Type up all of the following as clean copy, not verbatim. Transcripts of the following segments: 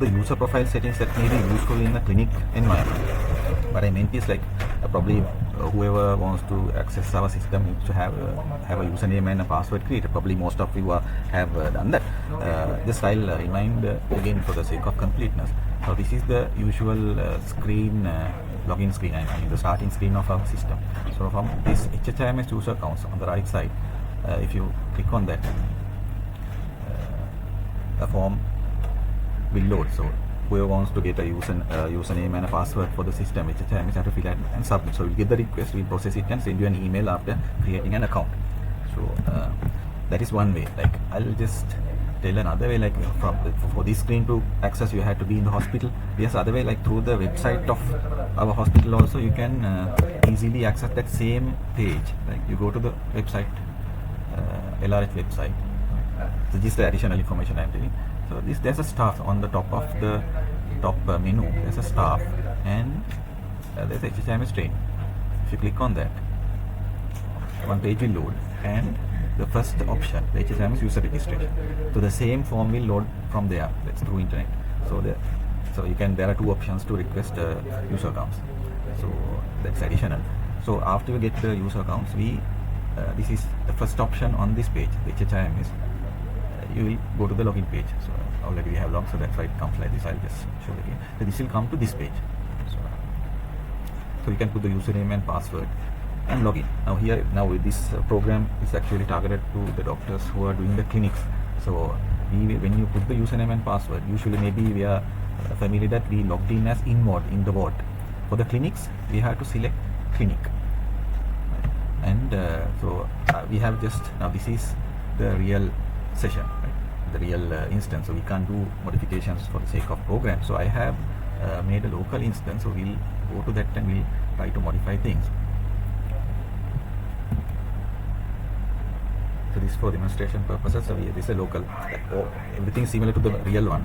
the user profile settings that may be useful in the clinic environment. What I meant is like probably whoever wants to access our system needs to have a username and a password created. Probably most of you have done that. Just I'll remind again for the sake of completeness. So this is the usual screen, login screen, I mean the starting screen of our system. So from this HHIMS user accounts on the right side, if you click on that, a form will load. So whoever wants to get a username and a password for the system, HHIMS have to fill out and submit. So we'll get the request, we'll process it and send you an email after creating an account. So that is one way. Like I'll just tell another way, like for this screen to access you had to be in the hospital. Yes, other way, like through the website of our hospital also you can easily access that same page. Like you go to the website, LRH website. So this is the additional information I am telling. So there's a staff on the top of the top menu. There's a staff and there's HHIMS training. If you click on that, one page will load and the first option, the HHIMS user registration. So the same form will load from there. That's through internet. So there are two options to request user accounts. So that's additional. So after you get the user accounts, this is the first option on this page, the HHIMS. You will go to the login page. So already we have logged, so that's why it comes like this. I'll just show it again. So this will come to this page. So you can put the username and password and login. Now this program is actually targeted to the doctors who are doing the clinics. So when you put the username and password, usually maybe we are familiar that we logged in as in the ward. For the clinics, we have to select clinic. And we have just, now this is the real session, right? The real instance. So we can't do modifications for the sake of program. So I have made a local instance. So we'll go to that and we'll try to modify things. So this is for demonstration purposes. So this is a local. Everything is similar to the real one,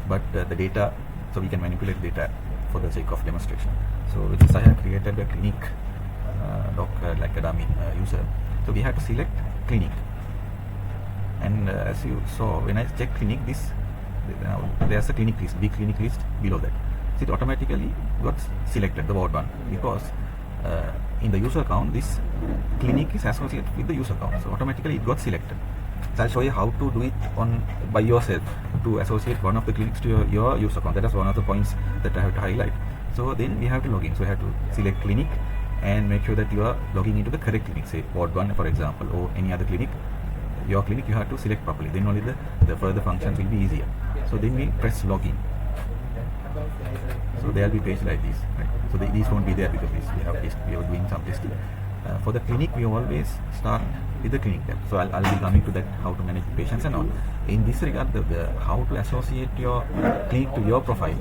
but the data. So we can manipulate data for the sake of demonstration. So this I have created a clinic like a dummy user. So we have to select clinic. And as you saw, when I check clinic, there's a clinic list, big clinic list below that. So it automatically got selected, the ward one, because in the user account, this clinic is associated with the user account. So automatically it got selected. So I'll show you how to do it by yourself to associate one of the clinics to your user account. That is one of the points that I have to highlight. So then we have to log in. So we have to select clinic and make sure that you are logging into the correct clinic, say ward 1 for example, or any other clinic. Your clinic you have to select properly, then only the further functions will be easier. So then we press login. So there will be page like this, right? So these won't be there because we are doing some testing. For the clinic we always start with the clinic tab. So I'll be coming to that, how to manage patients and all. In this regard, how to associate your clinic to your profile.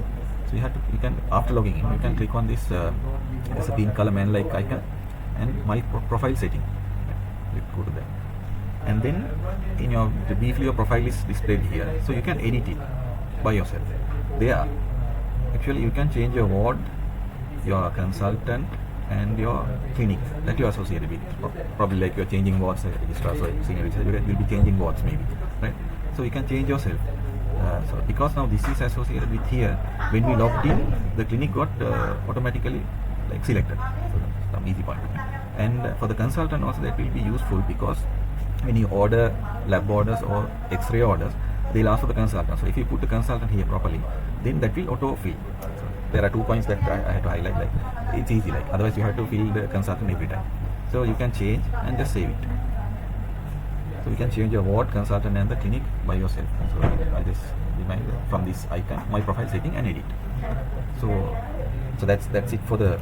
So you can after logging in, you can click on this there's a pink color man like icon and my profile setting. Right? Go to that. And then briefly your profile is displayed here, so you can edit it by yourself. There actually you can change your ward, your consultant and your clinic that you are associated with. Probably like you are changing wards, registrar, so senior registrar will be changing wards maybe, right? So you can change yourself. So because now this is associated with here, when we logged in, the clinic got automatically like selected. So that's some easy point. And for the consultant also that will be useful, because when you order lab orders or X-ray orders, they'll ask for the consultant. So if you put the consultant here properly, then that will auto-fill. So there are 2 points that I have to highlight. Like it's easy. Like otherwise you have to fill the consultant every time. So you can change and just save it. So you can change your ward, consultant, and the clinic by yourself. So I just remind from this icon, my profile setting, and edit. So that's it for the